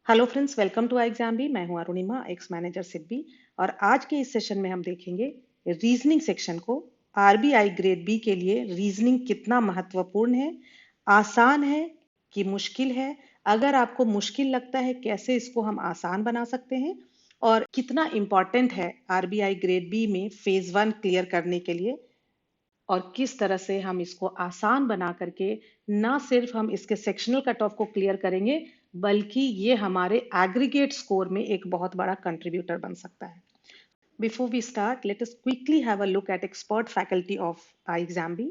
Hello friends, welcome to exam B. मैं हूं Arunima, ex manager SIDBI. और आज के इस सेशन में हम देखेंगे रीजनिंग सेक्शन को। आरबीआई ग्रेड बी के लिए रीजनिंग कितना महत्वपूर्ण है, आसान है कि मुश्किल है। अगर आपको मुश्किल लगता है, कैसे इसको हम आसान बना सकते हैं, और कितना इम्पॉर्टेंट है आरबीआई ग्रेड बी में फेज 1 क्लियर करने के लिए, और किस तरह से हम इसको आसान बना करके ना सिर्फ हम इसके सेक्शनल कट ऑफ को क्लियर करेंगे, बल्कि ये हमारे एग्रीगेट स्कोर में एक बहुत बड़ा कंट्रीब्यूटर बन सकता है। Before we start, let us quickly have a look at expert faculty of IXAM-B।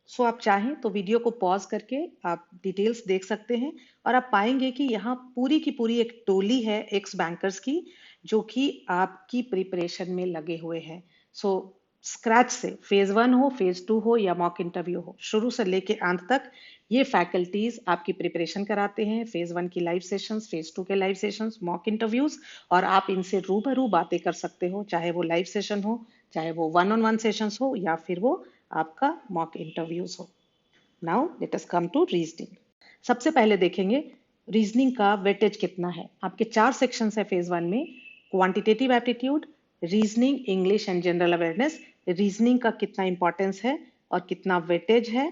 So आप चाहें तो वीडियो को पॉज करके आप डिटेल्स देख सकते हैं, और आप पाएंगे कि यहाँ पूरी की पूरी एक टोली है एक्स बैंकर्स की, जो कि आपकी प्रिपरेशन में लगे हुए हैं। सो स्क्रैच से फेज 1 हो, फेज 2 हो या मॉक इंटरव्यू हो, शुरू से लेके अंत तक ये फैकल्टीज आपकी प्रिपरेशन कराते हैं। फेज 1 की लाइव सेशंस, फेज 2 के लाइव सेशंस, मॉक इंटरव्यूज, और आप इनसे रूबरू बातें कर सकते हो, चाहे वो लाइव सेशन हो, चाहे वो वन ऑन वन सेशंस हो, या फिर वो आपका मॉक इंटरव्यूज हो। Now let us come to reasoning. सबसे पहले देखेंगे रीजनिंग का वेटेज कितना है। आपके 4 सेक्शंस है फेज 1 में: quantitative aptitude, reasoning, English and general awareness. Reasoning का कितना इंपॉर्टेंस है और कितना वेटेज है।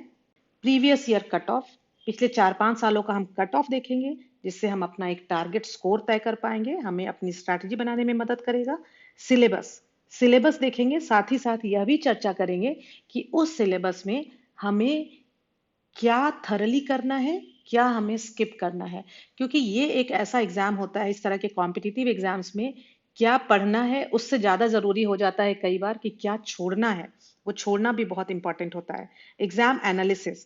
प्रीवियस ईयर कट ऑफ, पिछले 4-5 सालों का हम कट ऑफ देखेंगे, जिससे हम अपना एक टारगेट स्कोर तय कर पाएंगे, हमें अपनी स्ट्रैटेजी बनाने में मदद करेगा। सिलेबस, सिलेबस देखेंगे, साथ ही साथ यह भी चर्चा करेंगे कि उस सिलेबस में हमें क्या थरली करना है, क्या हमें स्किप करना है। क्योंकि ये एक ऐसा एग्जाम होता है, इस तरह के कॉम्पिटिटिव एग्जाम्स में क्या पढ़ना है उससे ज्यादा जरूरी हो जाता है कई बार कि क्या छोड़ना है। वो छोड़ना भी बहुत इंपॉर्टेंट होता है। एग्जाम एनालिसिस,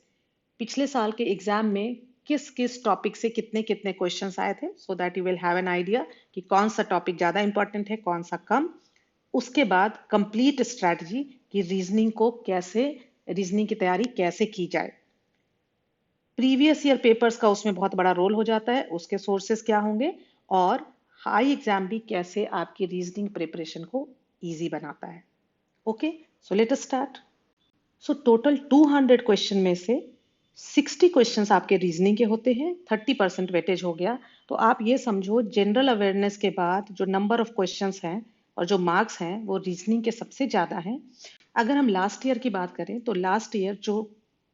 पिछले साल के एग्जाम में किस किस टॉपिक से कितने कितने क्वेश्चंस आए थे, so that you will have an idea कि कौन सा टॉपिक ज्यादा इंपॉर्टेंट है, कौन सा कम। उसके बाद कंप्लीट स्ट्रैटेजी कि रीजनिंग को कैसे, रीजनिंग की तैयारी कैसे की जाए। प्रीवियस ईयर पेपर्स का उसमें बहुत बड़ा रोल हो जाता है, उसके सोर्सेस क्या होंगे, और हाई एग्जाम भी कैसे आपकी रीजनिंग प्रिपरेशन को इजी बनाता है। Okay, so let us start. So total 200 question में से 60 क्वेश्चंस आपके रीजनिंग के होते हैं, 30% वेटेज हो गया। तो आप ये समझो, जनरल अवेयरनेस के बाद जो नंबर ऑफ क्वेश्चंस हैं और जो मार्क्स हैं वो रीजनिंग के सबसे ज्यादा हैं। अगर हम लास्ट ईयर की बात करें तो लास्ट ईयर जो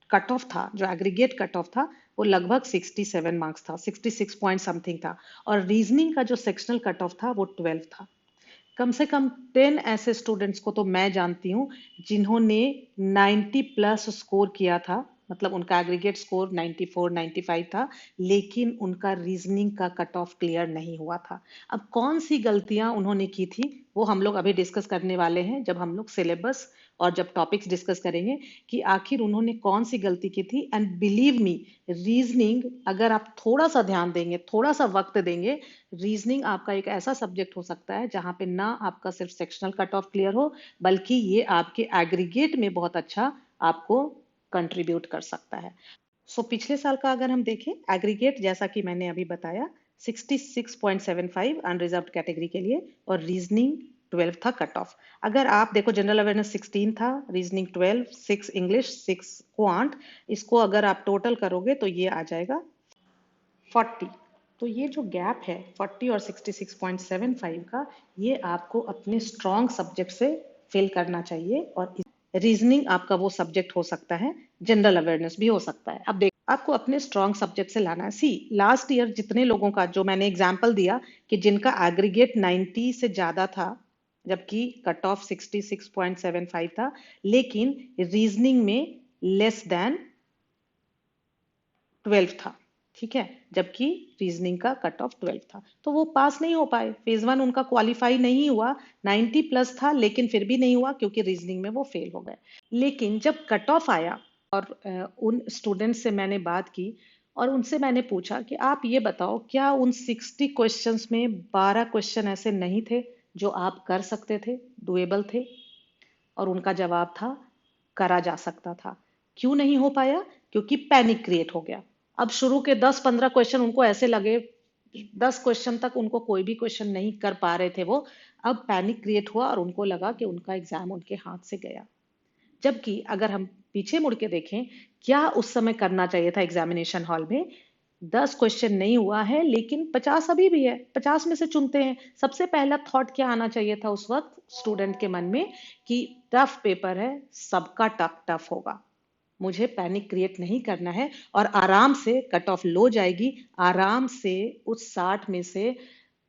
कट ऑफ था, जो एग्रीगेट कट ऑफ था, वो लगभग 67 मार्क्स था, 66 पॉइंट समथिंग था। और रीजनिंग का जो सेक्शनल कट ऑफ था वो 12 था। कम से कम 10 ऐसे स्टूडेंट्स को तो मैं जानती हूँ जिन्होंने 90 प्लस स्कोर किया था, मतलब उनका एग्रीगेट स्कोर 94 95 था, लेकिन उनका रीजनिंग का कट ऑफ क्लियर नहीं हुआ था। अब कौन सी गलतियां उन्होंने की थी वो हम लोग अभी डिस्कस करने वाले हैं, जब हम लोग सिलेबस और जब टॉपिक्स डिस्कस करेंगे कि आखिर उन्होंने कौन सी गलती की थी। एंड बिलीव मी, रीजनिंग अगर आप थोड़ा सा ध्यान देंगे, थोड़ा सा वक्त देंगे, रीजनिंग आपका एक ऐसा सब्जेक्ट हो सकता है जहां पे ना आपका सिर्फ सेक्शनल कट ऑफ क्लियर हो, बल्कि ये आपके एग्रीगेट में बहुत अच्छा आपको कंट्रीब्यूट कर सकता है। सो पिछले साल का अगर हम देखें एग्रीगेट, जैसा कि मैंने अभी बताया, 66.75 अनरिजर्व्ड कैटेगरी के लिए, और रीजनिंग 12 था कट ऑफ। अगर आप देखो, जनरल अवेयरनेस 16 था, रीजनिंग 12, 6 इंग्लिश, 6 क्वांट, इसको अगर आप टोटल करोगे तो ये आ जाएगा 40। तो ये जो गैप है 40 और 66.75 का, ये आपको अपने स्ट्रॉन्ग सब्जेक्ट से फिल करना चाहिए। और रीजनिंग आपका वो सब्जेक्ट हो सकता है, जनरल अवेयरनेस भी हो सकता है। अब देख, आपको अपने स्ट्रॉन्ग सब्जेक्ट से लाना है। सी, लास्ट ईयर जितने लोगों का, जो मैंने एग्जाम्पल दिया कि जिनका एग्रीगेट 90 से ज्यादा था, जबकि कट ऑफ 66.75 था, लेकिन रीजनिंग में लेस देन 12 था, ठीक है, जबकि रीजनिंग का कट ऑफ 12 था, तो वो पास नहीं हो पाए। फेज 1 उनका क्वालिफाई नहीं हुआ, 90 प्लस था लेकिन फिर भी नहीं हुआ, क्योंकि रीजनिंग में वो फेल हो गए। लेकिन जब कट ऑफ आया और उन स्टूडेंट्स से मैंने बात की और उनसे मैंने पूछा कि आप ये बताओ, क्या उन 60 क्वेश्चंस में 12 क्वेश्चन ऐसे नहीं थे जो आप कर सकते थे, डुएबल थे? और उनका जवाब था, करा जा सकता था। क्यों नहीं हो पाया? क्योंकि पैनिक क्रिएट हो गया। अब शुरू के 10-15 क्वेश्चन उनको ऐसे लगे, 10 क्वेश्चन तक उनको कोई भी क्वेश्चन नहीं कर पा रहे थे वो। अब पैनिक क्रिएट हुआ और उनको लगा कि उनका एग्जाम उनके हाथ से गया। जबकि अगर हम पीछे मुड़ के देखें, क्या उस समय करना चाहिए था एग्जामिनेशन हॉल में? 10 क्वेश्चन नहीं हुआ है, लेकिन 50 अभी भी है। 50 में से चुनते हैं। सबसे पहला थॉट क्या आना चाहिए था उस वक्त स्टूडेंट के मन में कि टफ पेपर है, सबका टफ टफ होगा, मुझे पैनिक क्रिएट नहीं करना है और आराम से कट ऑफ लो जाएगी। आराम से उस 60 में से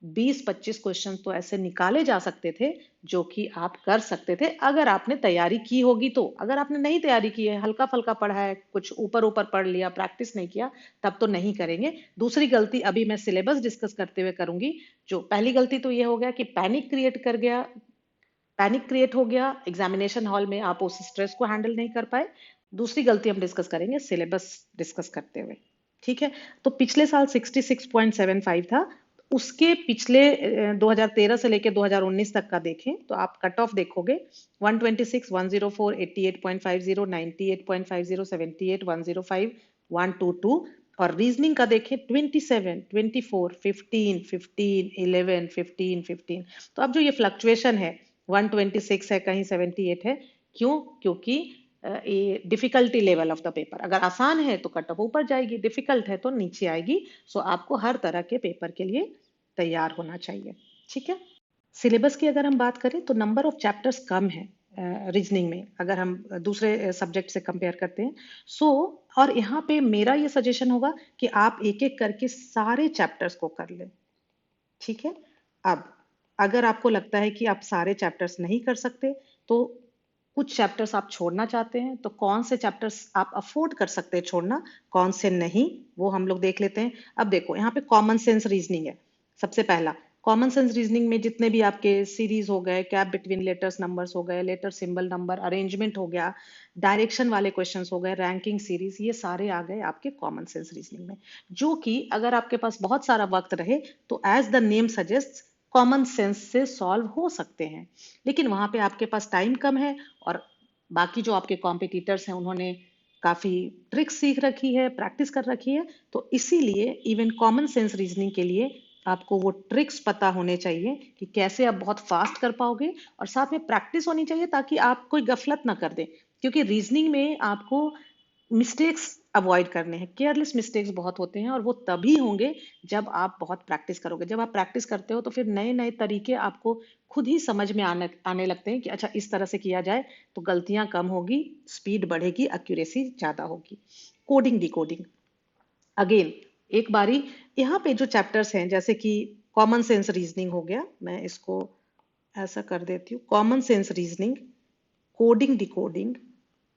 20-25 क्वेश्चन तो ऐसे निकाले जा सकते थे जो कि आप कर सकते थे अगर आपने तैयारी की होगी। तो अगर आपने नहीं तैयारी की है, हल्का फल्का पढ़ा है, कुछ ऊपर ऊपर पढ़ लिया, प्रैक्टिस नहीं किया, तब तो नहीं करेंगे। दूसरी गलती अभी मैं सिलेबस डिस्कस करते हुए करूंगी। जो पहली गलती तो ये हो गया कि पैनिक क्रिएट हो गया एग्जामिनेशन हॉल में, आप उस स्ट्रेस को हैंडल नहीं कर पाए। दूसरी गलती हम डिस्कस करेंगे सिलेबस डिस्कस करते हुए। ठीक है। तो पिछले साल 66.75 था। उसके पिछले 2013 से लेकर 2019 तक का देखें तो आप कट ऑफ देखोगे 126, 104, 88.50, 98.50, 78, 105, 122। और रीजनिंग का देखें 27, 24, 15, 15, 11, 15, 15। तो अब जो ये फ्लक्चुएशन है 126 है, कहीं 78 है। क्यों? क्योंकि ये difficulty level of the paper, अगर आसान है तो कट ऑफ ऊपर जाएगी, डिफिकल्ट है तो नीचे आएगी। सो आपको हर तरह के पेपर के लिए तैयार होना चाहिए। ठीक है। सिलेबस की अगर हम बात करें तो नंबर ऑफ चैप्टर्स कम है रीजनिंग में, अगर हम दूसरे सब्जेक्ट से कंपेयर करते हैं। और यहाँ पे मेरा ये सजेशन होगा कि आप एक एक करके सारे चैप्टर्स को कर लें। ठीक है। अब अगर आपको लगता है कि आप सारे चैप्टर्स नहीं कर सकते, तो कुछ चैप्टर्स आप छोड़ना चाहते हैं, तो कौन से चैप्टर्स आप अफोर्ड कर सकते हैं छोड़ना, कौन से नहीं, वो हम लोग देख लेते हैं। अब देखो यहाँ पे कॉमन सेंस रीजनिंग है। सबसे पहला कॉमन सेंस रीजनिंग में जितने भी आपके सीरीज हो गए, कैप बिटवीन लेटर्स नंबर्स हो गए, लेटर सिंबल नंबर अरेंजमेंट हो गया, डायरेक्शन वाले क्वेश्चंस हो गए, रैंकिंग सीरीज, ये सारे आ गए आपके कॉमन सेंस रीजनिंग में। जो कि अगर आपके पास बहुत सारा वक्त रहे तो as the name suggest common sense से सॉल्व हो सकते हैं। लेकिन वहां पे आपके पास टाइम कम है और बाकी जो आपके कॉम्पिटिटर्स हैं उन्होंने काफी ट्रिक्स सीख रखी है, प्रैक्टिस कर रखी है। तो इसीलिए इवन कॉमन सेंस रीजनिंग के लिए आपको वो ट्रिक्स पता होने चाहिए कि कैसे आप बहुत फास्ट कर पाओगे, और साथ में प्रैक्टिस होनी चाहिए ताकि आप कोई गफलत ना कर दे। क्योंकि रीजनिंग में आपको मिस्टेक्स अवॉइड करने हैं, केयरलेस मिस्टेक्स बहुत होते हैं, और वो तभी होंगे जब आप बहुत प्रैक्टिस करोगे। जब आप प्रैक्टिस करते हो तो फिर नए नए तरीके आपको खुद ही समझ में आने लगते हैं कि अच्छा इस तरह से किया जाए तो गलतियां कम होगी, स्पीड बढ़ेगी, एक्यूरेसी ज्यादा होगी। कोडिंग डिकोडिंग अगेन एक बारी, यहाँ पे जो चैप्टर्स हैं जैसे कि कॉमन सेंस रीजनिंग हो गया, मैं इसको ऐसा कर देती हूँ, common sense reasoning, coding decoding,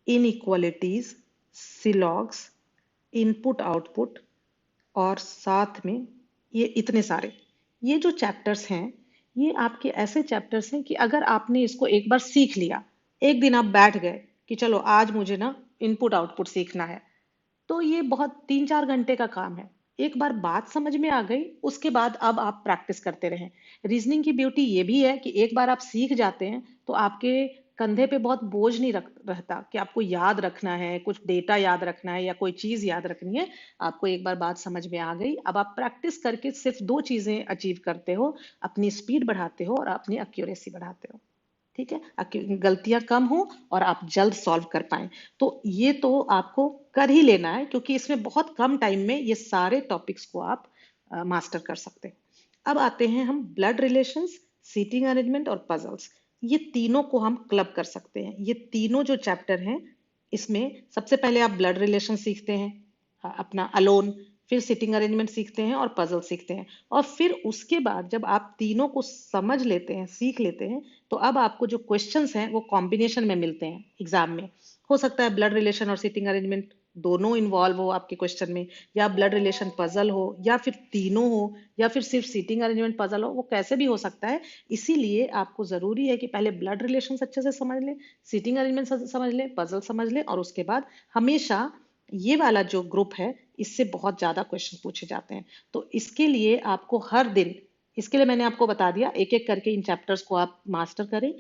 inequalities, syllogisms, input output, और साथ में ये इतने सारे, ये जो चैप्टर्स हैं ये आपके ऐसे चैप्टर्स हैं कि अगर आपने इसको एक बार सीख लिया, एक दिन आप बैठ गए कि चलो आज मुझे ना इनपुट आउटपुट सीखना है, तो ये बहुत 3-4 घंटे का काम है। एक बार बात समझ में आ गई, उसके बाद अब आप प्रैक्टिस करते रहें। रीजनिंग की ब्यूटी ये भी है कि एक बार आप सीख जाते हैं तो आपके कंधे पे बहुत बोझ नहीं रहता कि आपको याद रखना है, कुछ डेटा याद रखना है या कोई चीज याद रखनी है। आपको एक बार बात समझ में आ गई, अब आप प्रैक्टिस करके सिर्फ दो चीजें अचीव करते हो, अपनी स्पीड बढ़ाते हो और अपनी एक्यूरेसी बढ़ाते हो। ठीक है। गलतियां कम हो और आप जल्द सॉल्व कर पाए। तो ये तो आपको कर ही लेना है क्योंकि इसमें बहुत कम टाइम में ये सारे टॉपिक्स को आप मास्टर कर सकते हैं। अब आते हैं हम ब्लड रिलेशंस, सीटिंग अरेंजमेंट और पजल्स। ये तीनों को हम क्लब कर सकते हैं। ये तीनों जो चैप्टर हैं इसमें सबसे पहले आप ब्लड रिलेशन सीखते हैं, अपना अलोन, फिर सिटिंग अरेंजमेंट सीखते हैं और पजल सीखते हैं। और फिर उसके बाद जब आप तीनों को समझ लेते हैं, सीख लेते हैं, तो अब आपको जो क्वेश्चंस हैं वो कॉम्बिनेशन में मिलते हैं एग्जाम में। हो सकता है ब्लड रिलेशन और सिटिंग अरेंजमेंट दोनों इन्वॉल्व हो आपके क्वेश्चन में, या ब्लड रिलेशन पजल हो, या फिर तीनों हो, या फिर सिर्फ सीटिंग अरेंजमेंट पजल हो, वो कैसे भी हो सकता है। इसीलिए आपको जरूरी है कि पहले ब्लड रिलेशन अच्छे से समझ लें, सीटिंग अरेंजमेंट समझ लें, पजल समझ लें, और उसके बाद हमेशा ये वाला जो ग्रुप है इससे बहुत ज्यादा क्वेश्चन पूछे जाते हैं। तो इसके लिए आपको हर दिन, इसके लिए मैंने आपको बता दिया एक एक करके इन चैप्टर्स को आप मास्टर करें।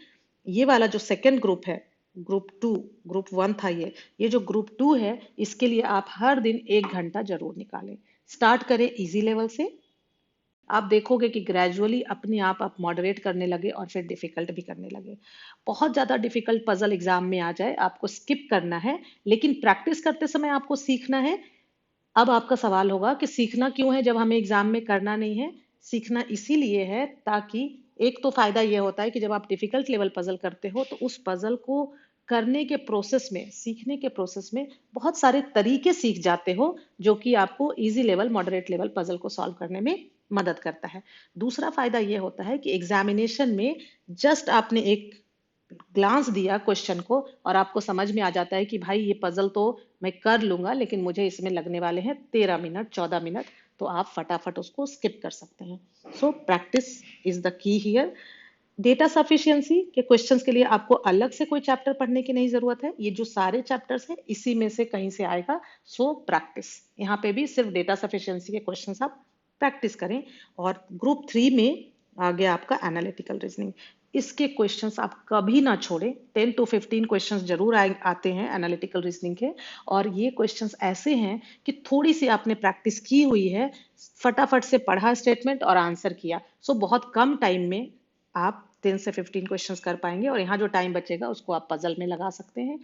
ये वाला जो सेकंड ग्रुप है, ग्रुप 2, ग्रुप 1 था ये जो ग्रुप 2 है, इसके लिए आप हर दिन 1 घंटा जरूर निकालें। स्टार्ट करें इजी लेवल से, आप देखोगे कि ग्रेजुअली अपने आप मॉडरेट करने लगे और फिर डिफिकल्ट भी करने लगे। बहुत ज्यादा डिफिकल्ट पजल एग्जाम में आ जाए आपको स्किप करना है, लेकिन प्रैक्टिस करते समय आपको सीखना है अब आपका सवाल होगा कि सीखना क्यों है जब हमें एग्जाम में करना नहीं है। सीखना इसीलिए है ताकि एक तो फायदा ये होता है कि जब आप डिफिकल्ट लेवल पजल करते हो तो उस पजल को करने के प्रोसेस में, सीखने के प्रोसेस में बहुत सारे तरीके सीख जाते हो जो कि आपको easy level, moderate level puzzle को सॉल्व करने में मदद करता है। दूसरा फायदा ये होता है कि एग्जामिनेशन में जस्ट आपने एक ग्लांस दिया क्वेश्चन को और आपको समझ में आ जाता है कि भाई ये पजल तो मैं कर लूंगा, लेकिन मुझे इसमें लगने वाले हैं 13 मिनट, 14 मिनट, तो आप फटाफट उसको स्किप कर सकते हैं। So practice is the key here. Data sufficiency के क्वेश्चंस के लिए आपको अलग से कोई चैप्टर पढ़ने की नहीं जरूरत है, ये जो सारे चैप्टर्स हैं इसी में से कहीं से आएगा। सो प्रैक्टिस, यहाँ पे भी सिर्फ डेटा सफिशिएंसी के क्वेश्चंस आप प्रैक्टिस करें। और ग्रुप 3 में आ गया आपका एनालिटिकल रीजनिंग। इसके क्वेश्चंस आप कभी ना छोड़ें। 10 to 15 क्वेश्चंस जरूर आते हैं एनालिटिकल रीजनिंग के, और ये क्वेश्चंस ऐसे हैं कि थोड़ी सी आपने प्रैक्टिस की हुई है, फटाफट से पढ़ा स्टेटमेंट और आंसर किया, सो बहुत कम टाइम में आप 10 से 15 क्वेश्चंस कर पाएंगे और यहाँ जो टाइम बचेगा उसको आप पजल में लगा सकते हैं।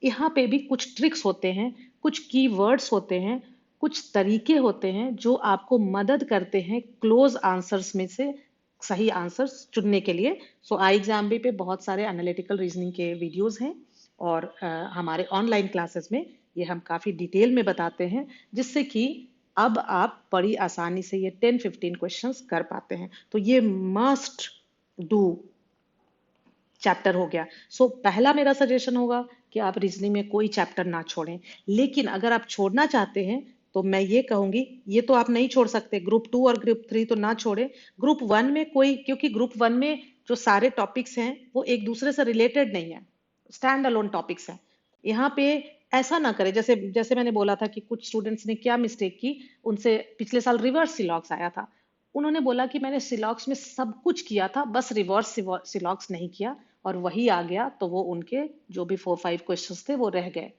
यहाँ पे भी कुछ ट्रिक्स होते हैं, कुछ कीवर्ड्स होते हैं, कुछ तरीके होते हैं जो आपको मदद करते हैं क्लोज आंसर्स में से सही आंसर्स चुनने के लिए। सो आई एग्जाम भी पे बहुत सारे एनालिटिकल रीजनिंग के वीडियोस हैं और हमारे ऑनलाइन क्लासेस में ये हम काफी डिटेल में बताते हैं, जिससे कि अब आप बड़ी आसानी से ये 10-15 क्वेश्चंस कर पाते हैं। तो ये मस्ट डू चैप्टर हो गया। सो पहला मेरा सजेशन होगा कि आप रीजनिंग में कोई चैप्टर ना छोड़ें। लेकिन अगर आप छोड़ना चाहते हैं तो मैं ये कहूंगी, ये तो आप नहीं छोड़ सकते, ग्रुप 2 और ग्रुप 3 तो ना छोड़ें। ग्रुप 1 में कोई, क्योंकि ग्रुप 1 में जो सारे टॉपिक्स हैं वो एक दूसरे से रिलेटेड नहीं है, स्टैंड अलोन टॉपिक्स हैं। यहाँ पे ऐसा ना करें, जैसे जैसे मैंने बोला था कि कुछ स्टूडेंट्स ने क्या मिस्टेक की, उनसे पिछले साल रिवर्स सिलॉक्स आया था। उन्होंने बोला कि मैंने सिलॉक्स में सब कुछ किया था, बस रिवर्स सिलॉक्स नहीं किया, और वही आ गया, तो वो उनके जो भी 4-5 क्वेश्चंस थे वो रह गए।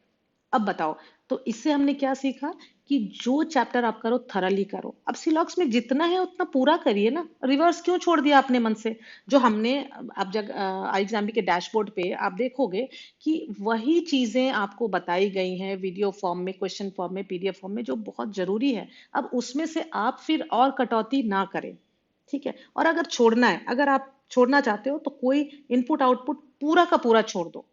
अब बताओ, तो इससे हमने क्या सीखा कि जो चैप्टर आप करो थरली करो। अब सिलॉक्स में जितना है उतना पूरा करिए ना, रिवर्स क्यों छोड़ दिया आपने मन से। जो हमने, अब जब आई एग्जाम के डैशबोर्ड पे आप देखोगे कि वही चीजें आपको बताई गई हैं वीडियो फॉर्म में, क्वेश्चन फॉर्म में, पीडीएफ फॉर्म में, जो बहुत जरूरी है। अब उसमें से आप फिर और कटौती ना करें, ठीक है। और अगर छोड़ना है, अगर आप छोड़ना चाहते हो तो कोई इनपुट आउटपुट पूरा का पूरा छोड़ दो।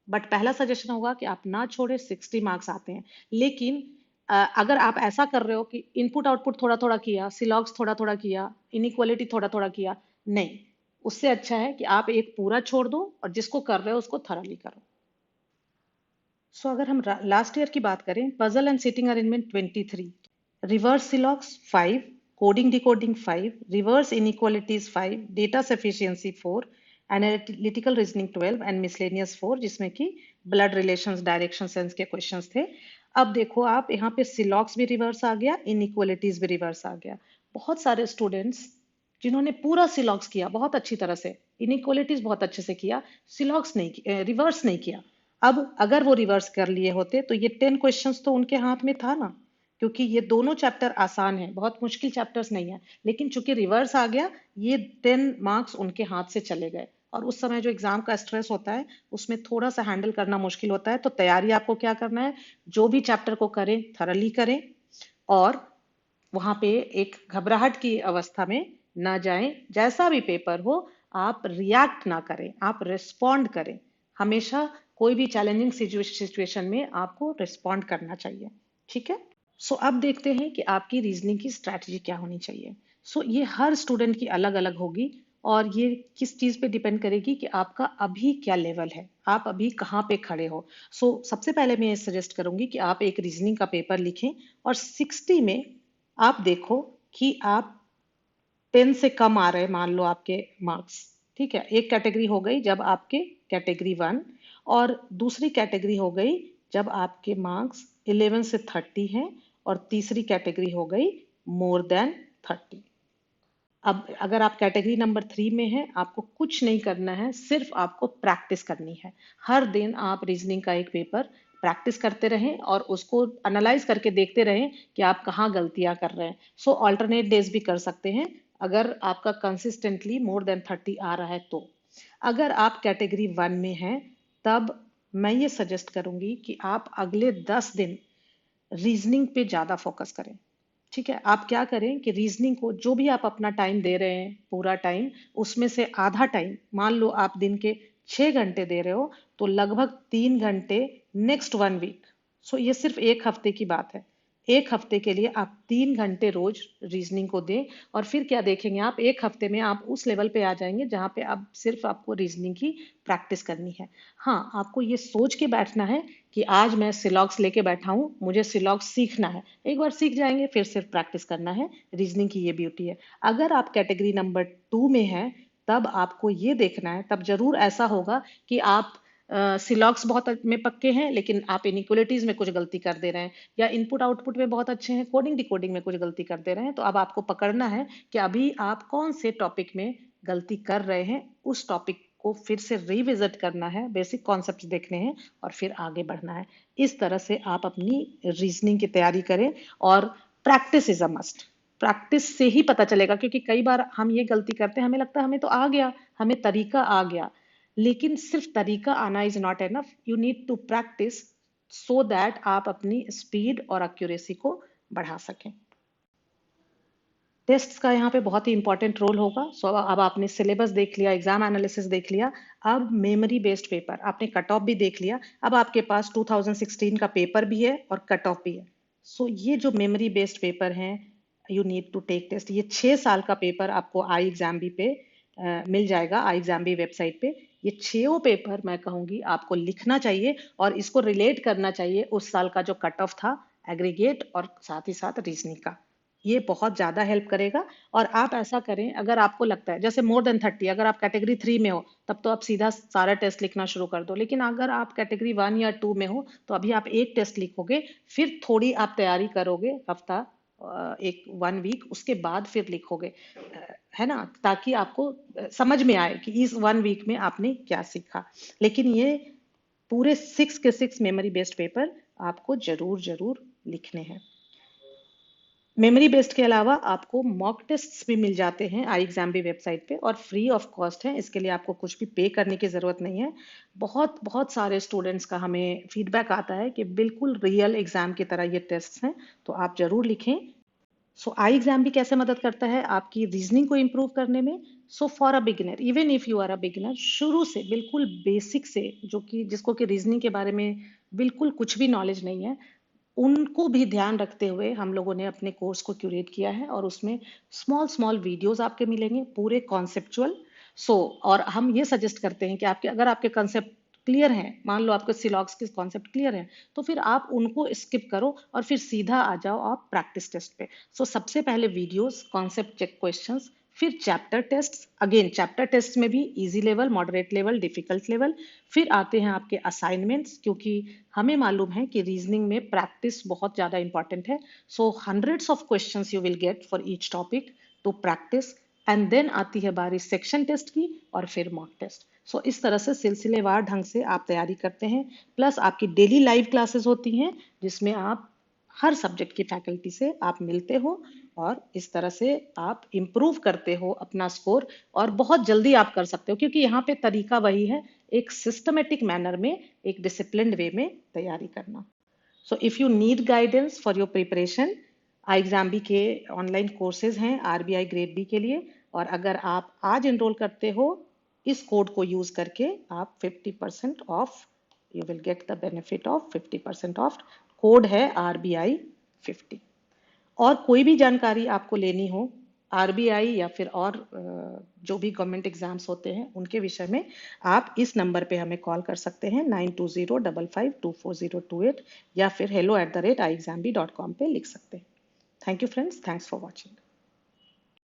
बट पहला सजेशन होगा कि आप ना छोड़े, 60 मार्क्स आते हैं। लेकिन अगर आप ऐसा कर रहे हो कि इनपुट आउटपुट थोड़ा थोड़ा किया, सिलॉग्स थोड़ा थोड़ा किया, इनइक्वालिटी थोड़ा थोड़ा किया, नहीं, उससे अच्छा है कि आप एक पूरा छोड़ दो और जिसको कर रहे हो उसको थरली करो। सो अगर हम लास्ट ईयर की बात करें, puzzle and seating arrangement 23, reverse syllogisms 5, coding decoding 5, reverse inequalities 5, data sufficiency 4, analytical reasoning 12 and miscellaneous 4, जिसमें कि ब्लड रिलेशंस, डायरेक्शन सेंस के क्वेश्चंस थे। अब देखो आप, यहाँ पे सिलॉक्स भी रिवर्स आ गया, इनइक्वालिटीज भी रिवर्स आ गया। बहुत सारे स्टूडेंट्स जिन्होंने पूरा सिलॉक्स किया बहुत अच्छी तरह से, इनइक्वालिटीज बहुत अच्छे से किया, सिलॉक्स नहीं, रिवर्स नहीं किया। अब अगर वो रिवर्स कर लिए होते तो ये 10 क्वेश्चंस तो उनके हाथ में था ना, क्योंकि ये दोनों चैप्टर आसान है, बहुत मुश्किल चैप्टर्स नहीं है। लेकिन चूंकि रिवर्स आ गया, ये 10 मार्क्स उनके हाथ से चले गए। और उस समय जो एग्जाम का स्ट्रेस होता है उसमें थोड़ा सा हैंडल करना मुश्किल होता है। तो तैयारी आपको क्या करना है, जो भी चैप्टर को करें थरली करें, और वहां पे एक घबराहट की अवस्था में ना जाएं। जैसा भी पेपर हो, आप रिएक्ट ना करें, आप रिस्पॉन्ड करें। हमेशा कोई भी चैलेंजिंग सिचुएशन में आपको रिस्पॉन्ड करना चाहिए, ठीक है। सो अब देखते हैं कि आपकी रीजनिंग की स्ट्रैटेजी क्या होनी चाहिए। सो ये हर स्टूडेंट की अलग अलग होगी, और ये किस चीज पे डिपेंड करेगी कि आपका अभी क्या लेवल है, आप अभी कहाँ पे खड़े हो। सो सबसे पहले मैं ये सजेस्ट करूंगी कि आप एक रीजनिंग का पेपर लिखें और 60 में आप देखो कि आप 10 से कम आ रहे, मान लो आपके मार्क्स, ठीक है। एक कैटेगरी हो गई जब आपके कैटेगरी 1, और दूसरी कैटेगरी हो गई जब आपके मार्क्स 11 से 30 हैं, और तीसरी कैटेगरी हो गई मोर देन 30। अब अगर आप कैटेगरी नंबर 3 में हैं, आपको कुछ नहीं करना है, सिर्फ आपको प्रैक्टिस करनी है। हर दिन आप रीजनिंग का एक पेपर प्रैक्टिस करते रहें और उसको एनालाइज करके देखते रहें कि आप कहाँ गलतियां कर रहे हैं। सो ऑल्टरनेट डेज भी कर सकते हैं अगर आपका कंसिस्टेंटली मोर देन 30 आ रहा है तो। अगर आप कैटेगरी 1 में हैं, तब मैं ये सजेस्ट करूंगी कि आप अगले 10 दिन रीजनिंग पे ज़्यादा फोकस करें। ठीक है, आप क्या करें कि रीजनिंग को जो भी आप अपना टाइम दे रहे हैं, पूरा टाइम, उसमें से आधा टाइम, मान लो आप दिन के 6 घंटे दे रहे हो, तो लगभग 3 घंटे नेक्स्ट 1 वीक। सो ये सिर्फ एक हफ्ते की बात है। एक हफ्ते के लिए आप 3 घंटे रोज रीजनिंग को दें, और फिर क्या देखेंगे आप, एक हफ्ते में आप उस लेवल पे आ जाएंगे जहां पे आप सिर्फ आपको रीजनिंग की प्रैक्टिस करनी है। हाँ, आपको ये सोच के बैठना है कि आज मैं सिलॉक्स लेके बैठा हूँ, मुझे सिलॉक्स सीखना है। एक बार सीख जाएंगे फिर सिर्फ प्रैक्टिस करना है। रीजनिंग की ये ब्यूटी है। अगर आप कैटेगरी नंबर 2 में हैं, तब आपको ये देखना है, तब जरूर ऐसा होगा कि आप सिलॉक्स बहुत में पक्के हैं, लेकिन आप इनइक्वलिटीज में कुछ गलती कर दे रहे हैं, या इनपुट आउटपुट में बहुत अच्छे हैं, कोडिंग डिकोडिंग में कुछ गलती कर दे रहे हैं। तो अब आपको पकड़ना है कि अभी आप कौन से टॉपिक में गलती कर रहे हैं, उस टॉपिक को फिर से रिविजिट करना है, बेसिक कॉन्सेप्ट्स देखने हैं, और फिर आगे बढ़ना है। इस तरह से आप अपनी रीजनिंग की तैयारी करें, और practice is a must. Practice से ही पता चलेगा, क्योंकि कई बार हम ये गलती करते हैं, हमें लगता है हमें तो आ गया, हमें तरीका आ गया, लेकिन सिर्फ तरीका आना is not enough. You need to practise so that आप अपनी स्पीड और एक्यूरेसी को बढ़ा सकें। टेस्ट्स का यहाँ पे बहुत ही इंपॉर्टेंट रोल होगा। सो अब आपने सिलेबस देख लिया, एग्जाम एनालिसिस देख लिया, अब मेमोरी बेस्ड पेपर, आपने कट ऑफ भी देख लिया, अब आपके पास 2016 का पेपर भी है और कट ऑफ भी है। सो ये जो मेमोरी बेस्ड पेपर हैं, you need to take test. ये 6 साल का पेपर आपको आई एग्जाम बी पे मिल जाएगा, आई एग्जाम बी वेबसाइट पे। ये 6 पेपर मैं कहूंगी आपको लिखना चाहिए, और इसको रिलेट करना चाहिए उस साल का जो कट ऑफ था, एग्रीगेट और साथ ही साथ रीजनिंग का। ये बहुत ज्यादा हेल्प करेगा। और आप ऐसा करें, अगर आपको लगता है जैसे मोर देन 30, अगर आप कैटेगरी 3 में हो, तब तो आप सीधा सारा टेस्ट लिखना शुरू कर दो। लेकिन अगर आप कैटेगरी 1 या 2 में हो, तो अभी आप एक टेस्ट लिखोगे, फिर थोड़ी आप तैयारी करोगे हफ्ता, एक 1 वीक, उसके बाद फिर लिखोगे, है ना, ताकि आपको समझ में आए कि इस 1 वीक में आपने क्या सीखा। लेकिन ये पूरे 6 के 6 मेमोरी बेस्ड पेपर आपको जरूर जरूर लिखने हैं। मेमोरी बेस्ड के अलावा आपको मॉक टेस्ट्स भी मिल जाते हैं आई एग्जाम भी वेबसाइट पे, और फ्री ऑफ कॉस्ट है। इसके लिए आपको कुछ भी पे करने की ज़रूरत नहीं है। बहुत बहुत सारे स्टूडेंट्स का हमें फीडबैक आता है कि बिल्कुल रियल एग्जाम की तरह ये टेस्ट्स हैं, तो आप जरूर लिखें। सो आई एग्जाम भी कैसे मदद करता है आपकी रीजनिंग को इम्प्रूव करने में। So for a beginner, even if you are a beginner, शुरू से बिल्कुल बेसिक से, जो कि जिसको कि रीजनिंग के बारे में बिल्कुल कुछ भी नॉलेज नहीं है, उनको भी ध्यान रखते हुए हम लोगों ने अपने कोर्स को क्यूरेट किया है, और उसमें स्मॉल स्मॉल वीडियोस आपके मिलेंगे, पूरे कॉन्सेप्चुअल। और हम ये सजेस्ट करते हैं कि आपके, अगर आपके कॉन्सेप्ट क्लियर हैं, मान लो आपके सिलॉक्स के कॉन्सेप्ट क्लियर हैं, तो फिर आप उनको स्किप करो और फिर सीधा आ जाओ आप प्रैक्टिस टेस्ट पे। सबसे पहले वीडियोस, कॉन्सेप्ट चेक क्वेश्चंस, फिर chapter test. Again chapter test में भी easy level, moderate level, difficult level, फिर आते हैं आपके असाइनमेंट्स, क्योंकि हमें मालूम है कि रीजनिंग में प्रैक्टिस बहुत ज्यादा इंपॉर्टेंट है। Hundreds of questions you will get for each topic to practise. And then आती है बारी सेक्शन टेस्ट की, और फिर मॉक टेस्ट। इस तरह से सिलसिलेवार ढंग से आप तैयारी करते हैं। प्लस आपकी डेली लाइव क्लासेस होती हैं, जिसमें आप हर सब्जेक्ट की फैकल्टी से आप मिलते हो, और इस तरह से आप इम्प्रूव करते हो अपना स्कोर, और बहुत जल्दी आप कर सकते हो, क्योंकि यहाँ पे तरीका वही है, एक सिस्टमेटिक मैनर में, एक डिसिप्लिन्ड वे में तैयारी करना। If you need guidance for your preparation, I exam B के ऑनलाइन कोर्सेज हैं आरबीआई ग्रेड बी के लिए, और अगर आप आज एनरोल करते हो, इस कोड को यूज करके आप 50% of, you will get the benefit of 50% of. Code है RBI 50। और कोई भी जानकारी आपको लेनी हो आरबीआई या फिर और जो भी गवर्नमेंट एग्जाम्स होते हैं उनके विषय में, आप इस नंबर पे हमें कॉल कर सकते हैं 9205524028, या फिर hello@iexambee.com पे लिख सकते हैं। Thank you friends, thanks for watching.